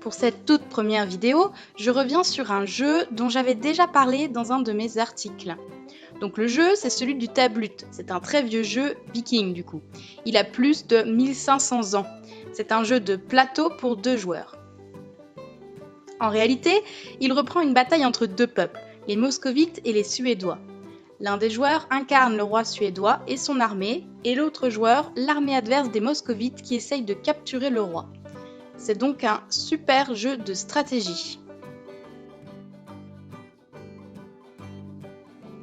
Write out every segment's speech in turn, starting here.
Pour cette toute première vidéo, je reviens sur un jeu dont j'avais déjà parlé dans un de mes articles. Donc le jeu, c'est celui du Tablut. C'est un très vieux jeu viking du coup. Il a plus de 1500 ans. C'est un jeu de plateau pour 2 joueurs. En réalité, il reprend une bataille entre 2 peuples, les Moscovites et les Suédois. L'un des joueurs incarne le roi suédois et son armée, et l'autre joueur, l'armée adverse des Moscovites qui essaye de capturer le roi. C'est donc un super jeu de stratégie.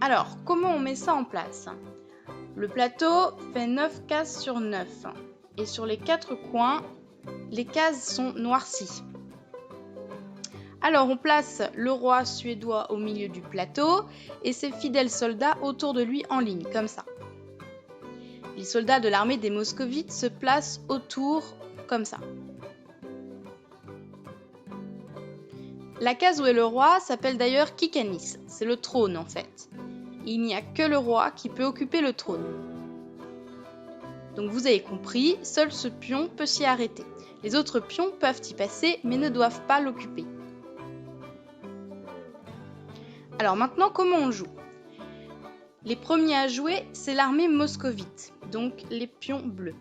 Alors, comment on met ça en place? Le plateau fait 9 cases sur 9, et sur les 4 coins, les cases sont noircies. Alors on place le roi suédois au milieu du plateau et ses fidèles soldats autour de lui en ligne, comme ça. Les soldats de l'armée des Moscovites se placent autour, comme ça. La case où est le roi s'appelle d'ailleurs Kikanis, c'est le trône en fait. Il n'y a que le roi qui peut occuper le trône. Donc vous avez compris, seul ce pion peut s'y arrêter. Les autres pions peuvent y passer mais ne doivent pas l'occuper. Alors maintenant, comment on joue? Les premiers à jouer, c'est l'armée moscovite, donc les pions bleus.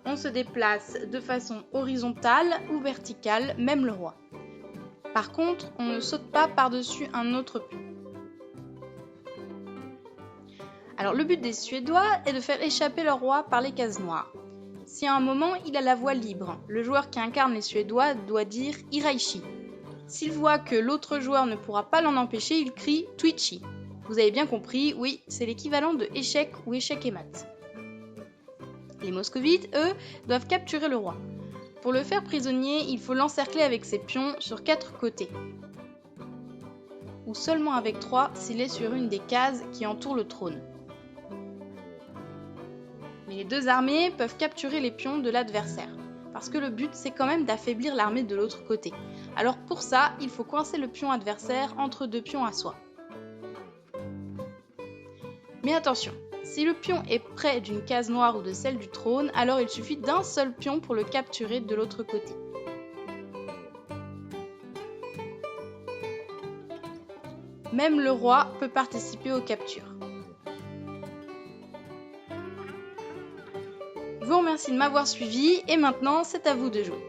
On se déplace de façon horizontale ou verticale, même le roi. Par contre, on ne saute pas par-dessus un autre pion. Alors le but des Suédois est de faire échapper leur roi par les cases noires. Si à un moment il a la voie libre, le joueur qui incarne les Suédois doit dire « Iraishi ». S'il voit que l'autre joueur ne pourra pas l'en empêcher, il crie « Twitchy ». Vous avez bien compris, oui, c'est l'équivalent de échec ou échec et mat. Les Moscovites, eux, doivent capturer le roi. Pour le faire prisonnier, il faut l'encercler avec ses pions sur 4 côtés. Ou seulement avec 3 s'il est sur une des cases qui entourent le trône. Mais les 2 armées peuvent capturer les pions de l'adversaire. Parce que le but, c'est quand même d'affaiblir l'armée de l'autre côté. Alors pour ça, il faut coincer le pion adversaire entre 2 pions à soi. Mais attention, si le pion est près d'une case noire ou de celle du trône, alors il suffit d'un seul pion pour le capturer de l'autre côté. Même le roi peut participer aux captures. Je vous remercie de m'avoir suivi et maintenant c'est à vous de jouer.